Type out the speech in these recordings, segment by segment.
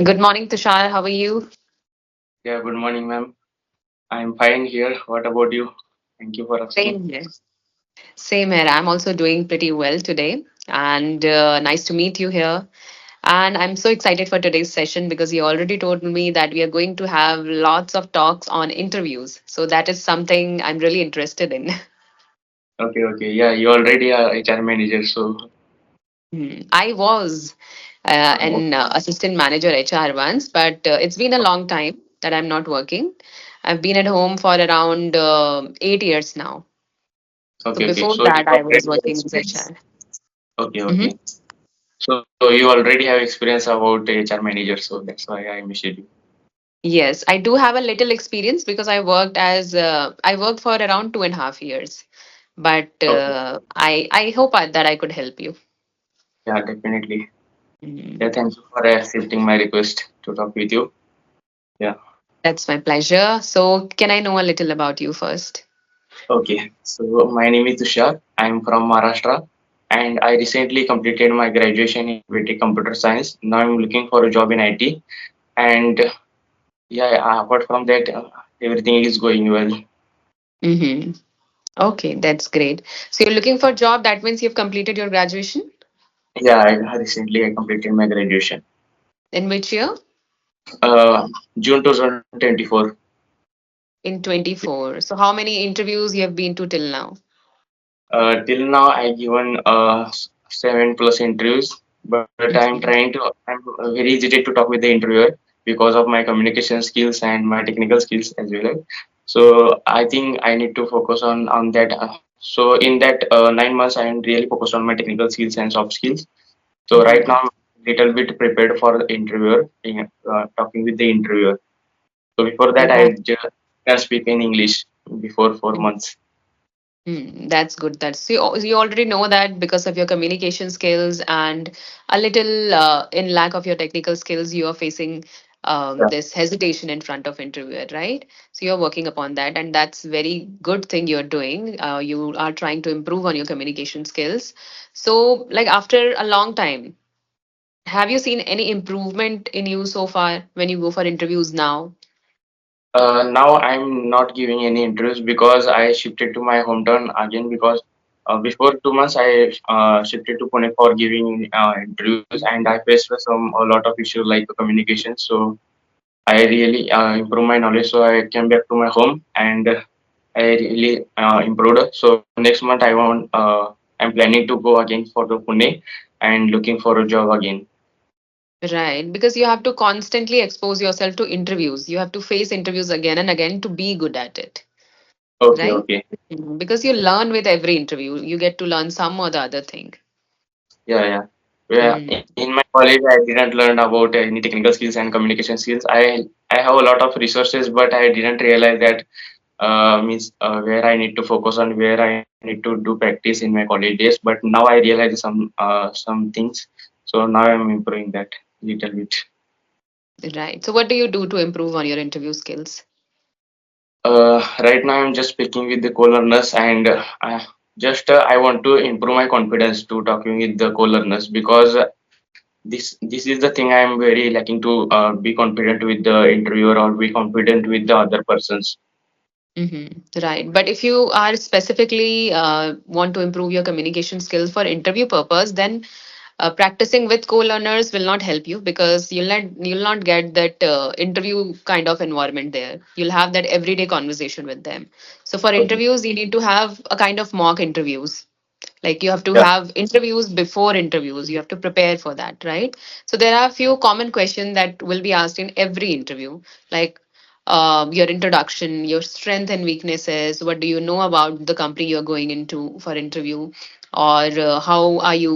Good morning, Tushar. How are you? Yeah, good morning, ma'am. I'm fine here. What about you? Thank you for asking. Same here. Same here. I'm also doing pretty well today. And nice to meet you here. And I'm so excited for today's session because you already told me that we are going to have lots of talks on interviews. So that is something I'm really interested in. Okay, okay. Yeah, you already are HR manager, so I was an assistant manager HR once, but it's been a long time that I'm not working. I've been at home for around 8 years now. So okay, okay. before So you that, I was already have working as experience. HR. Okay, okay. So you already have experience about HR manager, so that's why I messaged you. Yes, I do have a little experience because I worked for around 2.5 years. But Okay. I hope that I could help you. Yeah, definitely. Yeah, Mm. thank you for accepting my request to talk with you. Yeah. That's my pleasure. So can I know a little about you first? Okay. So my name is Tushar. I'm from Maharashtra, and I recently completed my graduation in BTech Computer Science. Now I'm looking for a job in IT, and yeah, apart from that, everything is going well. Mm-hmm. Okay, that's great. So you're looking for a job. That means you've completed your graduation. Yeah, I recently completed my graduation. In which year? June 2024. In 24. So how many interviews you have been to till now? Till now, I given 7+ interviews, but Mhm. I'm very hesitant to talk with the interviewer because of my communication skills and my technical skills as well. So I think I need to focus on that. So in that 9 months, I am really focused on my technical skills and soft skills. So right Mhm. now, I'm little bit prepared for the interviewer, talking with the interviewer. So before that, I That. just can speak in English before 4 months. That's good. You already know that because of your communication skills and a little in lack of your technical skills, you are facing Yeah, this hesitation in front of interviewer, right? So you're working upon that, and that's very good thing you're doing. You are trying to improve on your communication skills. So, like after a long time, have you seen any improvement in you so far when you go for interviews now? Now I'm not giving any interviews because I shifted to my hometown again because before 2 months I shifted to Pune for giving interviews and I faced a lot of issues like communication. So I really improved my knowledge. So I came back to my home and I really improved. So next month I'm planning to go again for the Pune and looking for a job again. Right, because you have to constantly expose yourself to interviews. You have to face interviews again and again to be good at it, Okay, right? okay. Because you learn with every interview. You get to learn some or the other thing. Yeah, yeah. Yeah. Mm. In my college, I didn't learn about any technical skills and communication skills. I have a lot of resources, but I didn't realize that means where I need to focus on, where I need to do practice in my college days. But now I realize some things. So now I'm improving that little bit. Right. So, what do you do to improve on your interview skills? Right now, I'm just speaking with the co-learners, and I want to improve my confidence to talking with the co-learners because this is the thing I am very lacking to be confident with the interviewer or be confident with the other persons. Right. But if you are specifically want to improve your communication skills for interview purpose, then practicing with co-learners will not help you because you'll not get that interview kind of environment there. You'll have that everyday conversation with them. So for Okay. interviews, you need to have a kind of mock interviews. Like you have to Yeah. have interviews before interviews. You have to prepare for that, right? So there are a few common questions that will be asked in every interview, like your introduction, your strength and weaknesses. What do you know about the company you're going into for interview? Or how are you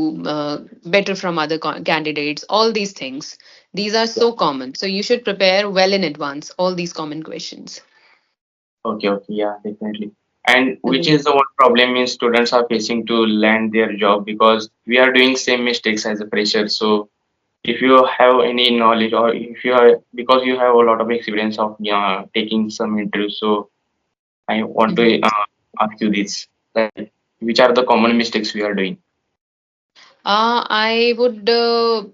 better from other candidates? All these things. These are Yeah. so common. So you should prepare well in advance all these common questions. Okay. Okay. Yeah. Definitely. And which is the one problem is students are facing to land their job because we are doing same mistakes as a fresher. So if you have any knowledge or if you are because you have a lot of experience of taking some interviews, so I want to Mhm. ask you this: like, which are the common mistakes we are doing? I would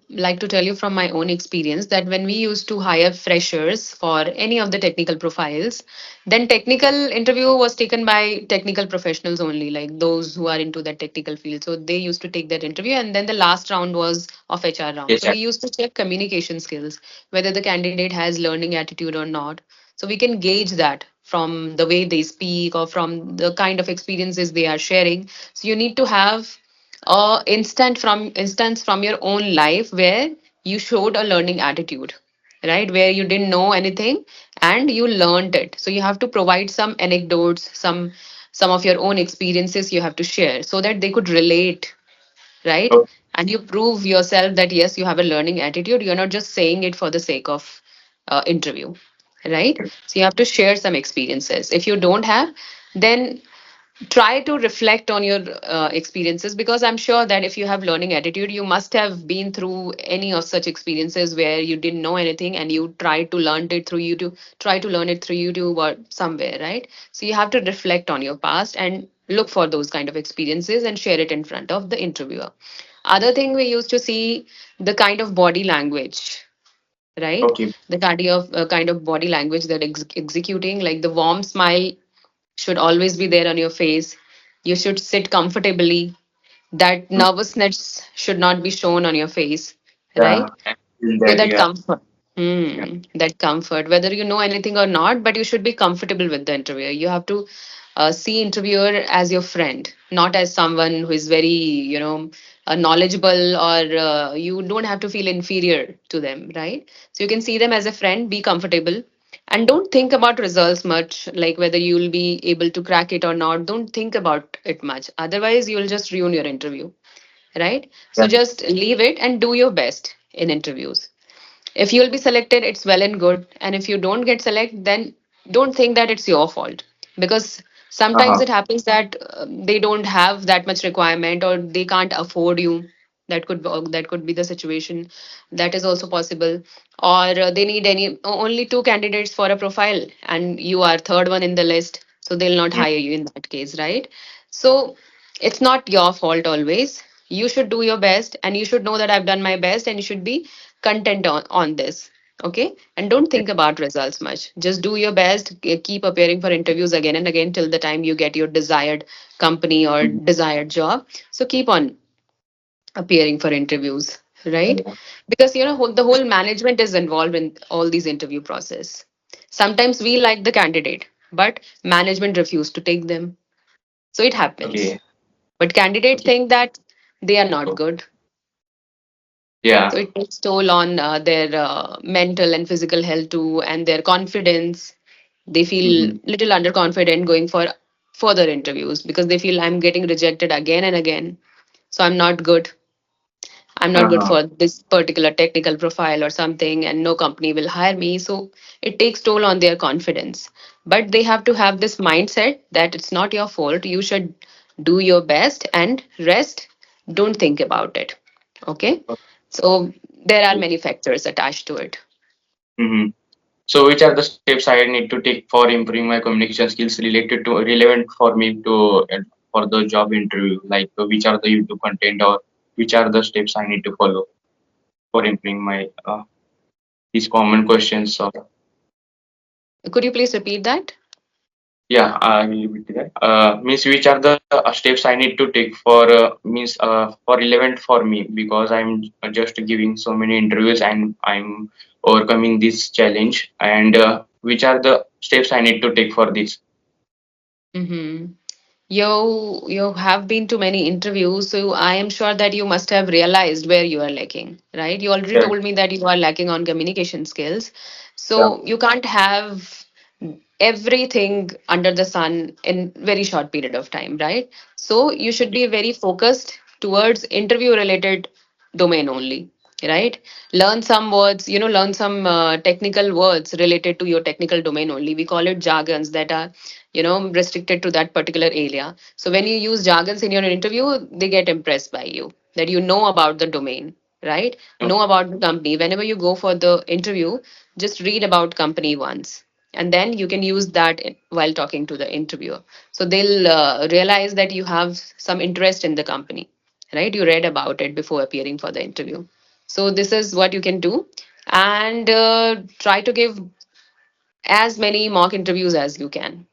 like to tell you from my own experience that when we used to hire freshers for any of the technical profiles, then technical interview was taken by technical professionals only, like those who are into that technical field. So they used to take that interview, and then the last round was of HR round. So Yes, we used to check communication skills, whether the candidate has learning attitude or not. So we can gauge that from the way they speak or from the kind of experiences they are sharing. So you need to have instance from your own life where you showed a learning attitude, right, where you didn't know anything and you learned it. So you have to provide some anecdotes, some of your own experiences you have to share so that they could relate, right? okay, And you prove yourself that yes, you have a learning attitude, you're not just saying it for the sake of interview, right? So you have to share some experiences. If you don't have, then try to reflect on your experiences, because I'm sure that if you have learning attitude, you must have been through any of such experiences where you didn't know anything and you tried to learn it through YouTube, try to learn it through YouTube or somewhere, right? So you have to reflect on your past and look for those kind of experiences and share it in front of the interviewer. Other thing, we used to see the kind of body language, right? okay, The kind of body language that executing, like the warm smile should always be there on your face. You should sit comfortably. That mm, nervousness should not be shown on your face, yeah, right? I feel So that, that yeah, comfort. yeah, That comfort, whether you know anything or not, but you should be comfortable with the interviewer. You have to see interviewer as your friend, not as someone who is very, knowledgeable, or you don't have to feel inferior to them, right? So you can see them as a friend, be comfortable, and don't think about results much, like whether you will be able to crack it or not. Don't think about it much. Otherwise, you will just ruin your interview, right? So yeah, just leave it and do your best in interviews. If you'll be selected, it's well and good. And if you don't get selected, then don't think that it's your fault. Because sometimes uh-huh, it happens that they don't have that much requirement or they can't afford you. That could be the situation. That is also possible. Or they need only two candidates for a profile, and you are third one in the list, so they'll not mm, hire you in that case, right? So it's not your fault always. You should do your best, and you should know that I've done my best, and you should be content on this. Okay, and don't yeah, think about results much. Just do your best. Keep appearing for interviews again and again till the time you get your desired company or mm, desired job. So keep on appearing for interviews, right? yeah, Because the whole management is involved in all these interview process. Sometimes we like the candidate, but management refuse to take them. So it happens. okay, But candidates okay, think that they are not so, good. So yeah, it takes toll on their mental and physical health too, and their confidence. They feel mm-hmm, little underconfident going for further interviews because they feel I'm getting rejected again and again. So I'm not good. I'm not good uh-huh, for this particular technical profile or something, and no company will hire me. So it takes toll on their confidence. But they have to have this mindset that it's not your fault. You should do your best and rest. Don't think about it. Okay. So there are okay, many factors attached to it. mm-hmm. So, which are the steps I need to take for improving my communication skills related to relevant for me to for the job interview? Like, which are the YouTube content or which are the steps I need to follow for improving my these common questions? Or Could you please repeat that? yeah, I will repeat that. Means which are the steps I need to take for means for relevant for me because I'm just giving so many interviews and I'm overcoming this challenge. And which are the steps I need to take for this? Mm-hmm. You have been to many interviews, so I am sure that you must have realized where you are lacking, right? You already Yeah, told me that you are lacking on communication skills. yeah, So you can't have everything under the sun in very short period of time, right? So you should be very focused towards interview related domain only, right? Learn some words, learn some technical words related to your technical domain only. We call it jargons that are restricted to that particular area. So when you use jargons in your interview, they get impressed by you that you know about the domain, right? Know okay, about the company. Whenever you go for the interview, just read about company once, and then you can use that while talking to the interviewer. So they'll realize that you have some interest in the company. right? You read about it before appearing for the interview. So this is what you can do. And try to give as many mock interviews as you can.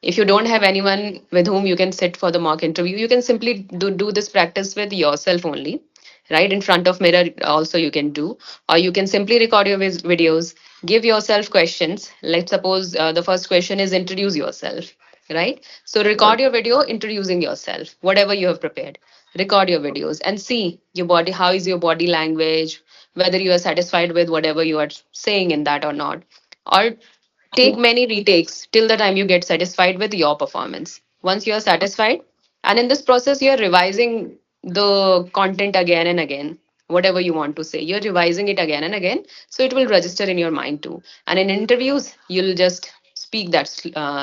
If you don't have anyone with whom you can sit for the mock interview, you can simply do this practice with yourself only, right? In front of mirror also you can do. Or you can simply record your videos, give yourself questions. Let's suppose the first question is introduce yourself, right? So Right. record your video introducing yourself, whatever you have prepared. Record your videos and see your body, how is your body language, whether you are satisfied with whatever you are saying in that or not. Or take Okay. many retakes till the time you get satisfied with your performance. Once you are satisfied, and in this process, you're revising the content again and again, whatever you want to say, you're revising it again and again. So it will register in your mind too. And in interviews, you'll just speak that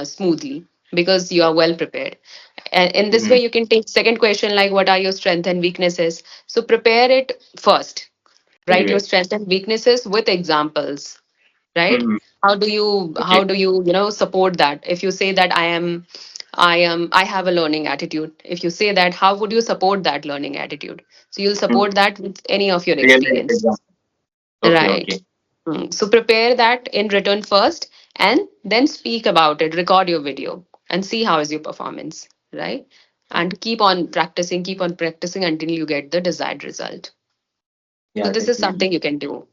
smoothly because you are well prepared. And in this way, Mm-hmm. you can take second question like, what are your strengths and weaknesses? So prepare it first. Write Very your well. strengths and weaknesses with examples, right? Mm-hmm. How Okay. do you support that? If you say that I have a learning attitude, if you say that, how would you support that learning attitude? So you'll Mm. support that with any of your Real life experiences, example. Okay. right? Okay. So prepare that in return first, and then speak about it, record your video and see how is your performance, right? And keep on practicing until you get the desired result. So Yeah, this is definitely. something you can do,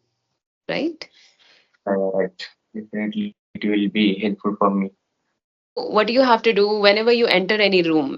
right? Right. Definitely, it will be helpful for me. So, what do you have to do whenever you enter any room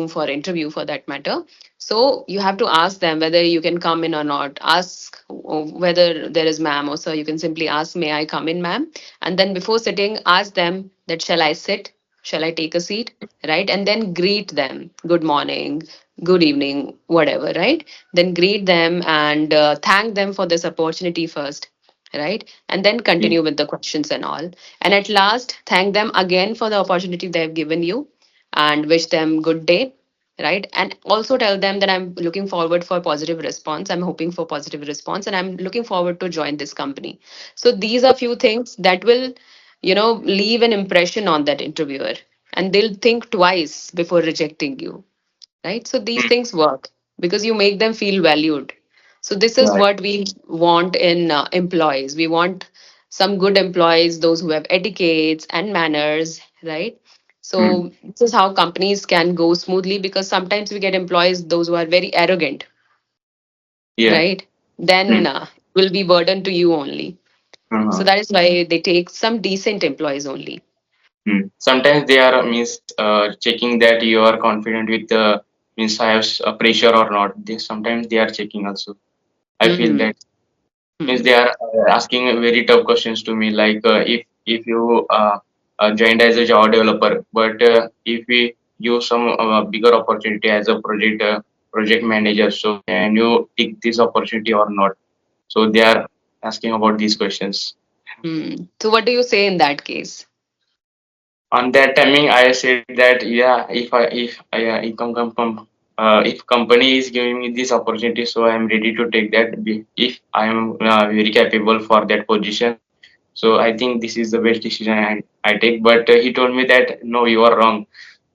for interview for that matter? So, you have to ask them whether you can come in or not. Ask whether there is ma'am or sir. You can simply ask, may I come in, ma'am? And then before sitting, ask them that shall I sit? Shall I take a seat? Right? And then greet them. Good morning, good evening, whatever, right? Then greet them and thank them for this opportunity first, right? And then Yeah. continue with the questions and all. And at last, thank them again for the opportunity they've given you and wish them good day, right? And also tell them that I'm looking forward for positive response. I'm hoping for positive response and I'm looking forward to join this company. So these are few things that will, leave an impression on that interviewer, and they'll think twice before rejecting you, right? So these Mm. things work because you make them feel valued. So this is Right. what we want in employees. We want some good employees, those who have etiquettes and manners, right? Mm. So this is how companies can go smoothly, because sometimes we get employees those who are very arrogant, Yeah. right? Then Mm. will be burden to you only. So Uh-huh. that is why they take some decent employees only. Mm. Sometimes they are means checking that you are confident with means I have a pressure or not. Sometimes they are checking also. I feel Hmm. that means Hmm. they are asking very tough questions to me like if you joined as a Java developer, but if we give some bigger opportunity as a project manager, so can you take this opportunity or not? So they are asking about these questions. Hmm. So what do you say in that case? On that timing, I said that yeah, if if company is giving me this opportunity, so I am ready to take that. If I am very capable for that position, so I think this is the best decision I take. But he told me that no, you are wrong.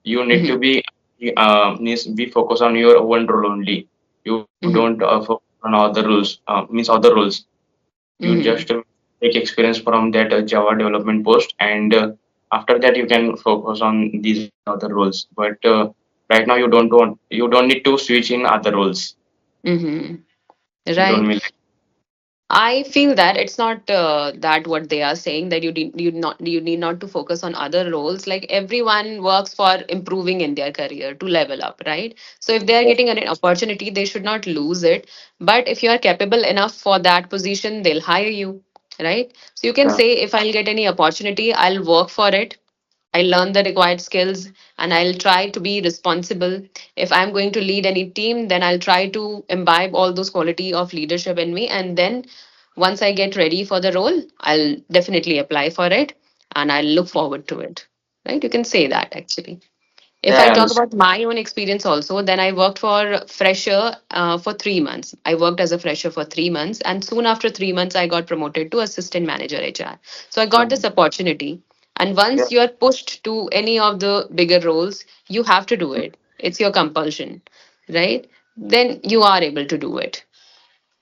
You need to Hmm. be focused on your one role only. You don't Hmm. focus on other rules. Means other roles. You Hmm. just take experience from that Java development post, and after that you can focus on these other roles. But right now you don't need to switch in other roles. Hmm. He told Right. me like I feel that it's not that what they are saying, that you need not to focus on other roles. Like everyone works for improving in their career to level up, right? So if they are getting an opportunity, they should not lose it. But if you are capable enough for that position, they'll hire you, right? So you can uh, say, if I'll get any opportunity, I'll work for it. I'll learn the required skills and I'll try to be responsible. If I'm going to lead any team, then I'll try to imbibe all those quality of leadership in me. And then once I get ready for the role, I'll definitely apply for it and I'll look forward to it. Right? You can say that actually. If yeah, I I talk understand. about my own experience also, then I worked for fresher for 3 months. I worked as a fresher for 3 months, and soon after 3 months, I got promoted to assistant manager HR. So I got Um, this opportunity. And yeah, once you are pushed to any of the bigger roles, you have to do it. It's your compulsion. right? Then you are able to do it.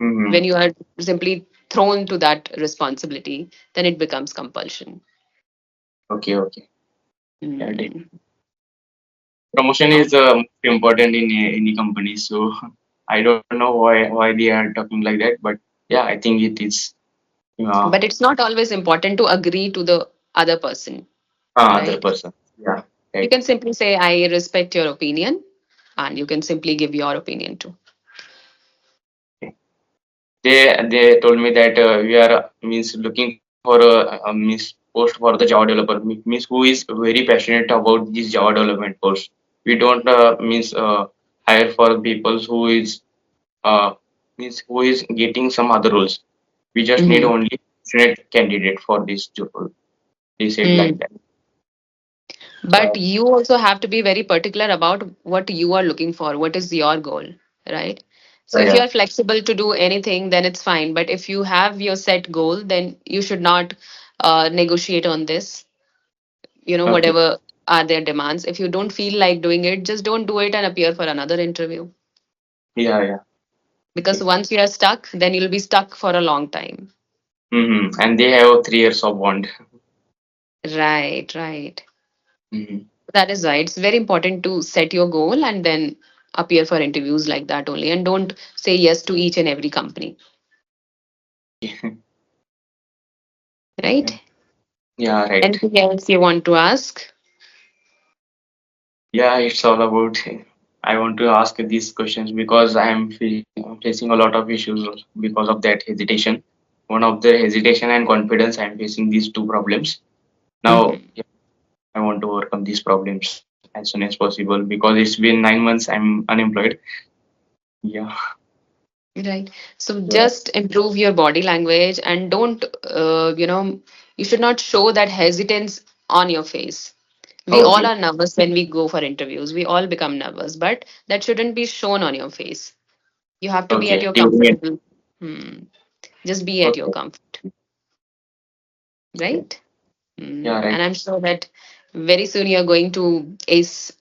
Mm-hmm. When you are simply thrown to that responsibility, then it becomes compulsion. Okay, okay. Yeah, Mm. promotion Oh. is most important in any company. So I don't know why they are talking like that, but yeah, I think it is. Uh, But it's not always important to agree to the other person, Other right? person. Yeah, You right. can simply say, I respect your opinion, and you can simply give your opinion too. Okay. They told me that we are means looking for a means post for the Java developer means who is very passionate about this Java development post. We don't means hire for people who is uh, means who is getting some other roles. We just need Mhm. only passionate candidate for this job. They said like Mm. that. But Yeah, you also have to be very particular about what you are looking for, what is your goal, right? So if you yeah. are flexible to do anything, then it's fine. But if you have your set goal, then you should not negotiate on this, Okay. whatever are their demands. If you don't feel like doing it, just don't do it and appear for another interview. Yeah, yeah. Because Okay. once you are stuck, then you'll be stuck for a long time. And they have 3 years of bond. Right, right. Mm-hmm. That is right. It's very important to set your goal and then appear for interviews like that only. And don't say yes to each and every company, Okay. right? Yeah. Yeah, right. Anything else you want to ask? Yeah, it's all about. I want to ask these questions because I'm facing a lot of issues because of that hesitation. One of the hesitation and confidence, I'm facing these two problems. Now, Hmm. yeah, I want to overcome these problems as soon as possible because it's been 9 months I'm unemployed. Yeah, Right. So yeah. just improve your body language and don't, you should not show that hesitance on your face. We all Okay, are nervous when we go for interviews. We all become nervous, but that shouldn't be shown on your face. You have to be at okay. your During it. comfortable. Hmm. Just be at your Okay, comfort, okay. right? Yeah, And right. I'm sure that very soon you're going to ace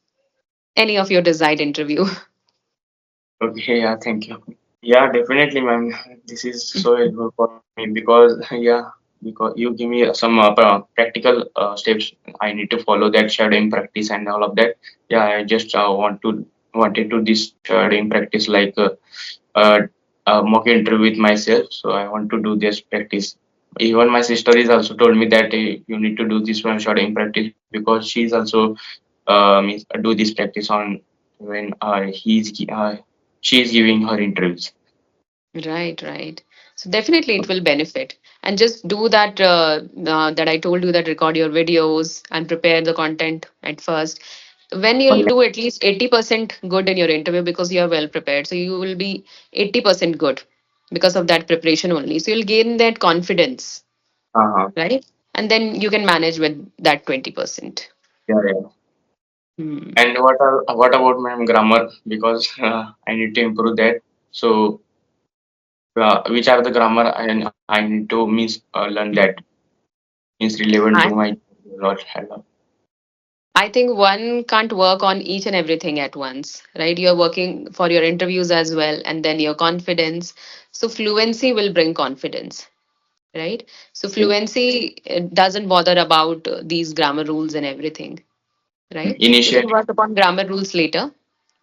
any of your desired interview. Okay, yeah, thank you. Yeah, definitely, ma'am. This is so helpful for me because yeah, because you give me some practical steps I need to follow that shadowing practice and all of that. Yeah, I just wanted to this shadowing practice like uh, mock interview with myself. So I want to do this practice. Even my sister is also told me that you need to do this one shadowing practice because she's also do this practice on when she is giving her interviews. Right, right. So definitely it will benefit. And just do that that I told you, that record your videos and prepare the content at first. When you'll do at least 80% good in your interview because you are well prepared. So you will be 80% good because of that preparation only. So you'll gain that confidence, Uh-huh. right? And then you can manage with that 20%. Yeah, yeah. Hmm. And what about my grammar? Because I need to improve that. So, which are the grammar I need to means learn that means relevant to I my lot. Hello. I think one can't work on each and everything at once, right? You're working for your interviews as well, and then your confidence. So, fluency will bring confidence, right? So, Okay. fluency doesn't bother about these grammar rules and everything, right? You can Initially, work upon grammar rules later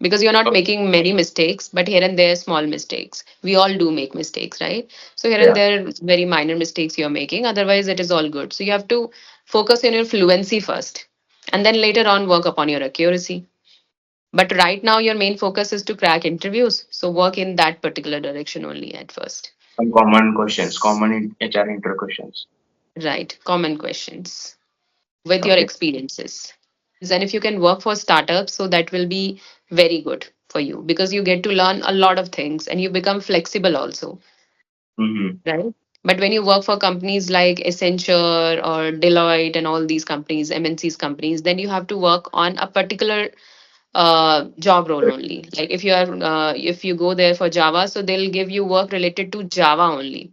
because you're not okay. making many mistakes, but here and there, small mistakes. We all do make mistakes, right? So, here and Yeah. there, very minor mistakes you're making. Otherwise, it is all good. So, you have to focus on your fluency first and then later on work upon your accuracy. But right now, your main focus is to crack interviews. So, work in that particular direction only at first. Some common questions, common HR inter questions. Right. Common questions with your Okay. experiences. And if you can work for startups, so that will be very good for you because you get to learn a lot of things and you become flexible also, Mm-hmm. right? But when you work for companies like Accenture or Deloitte and all these companies, MNCs companies, then you have to work on a particular job role only. Like if you go there for Java, so they'll give you work related to Java only.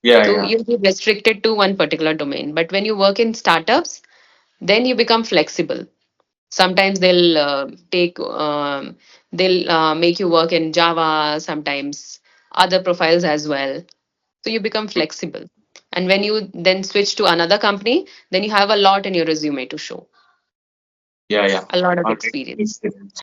Yeah, So yeah. you'll be restricted to one particular domain. But when you work in startups, then you become flexible. Sometimes they'll take They'll make you work in Java, sometimes other profiles as well. So you become flexible. And when you then switch to another company, then you have a lot in your resume to show, Yeah, yeah. a lot of Already experience. experience.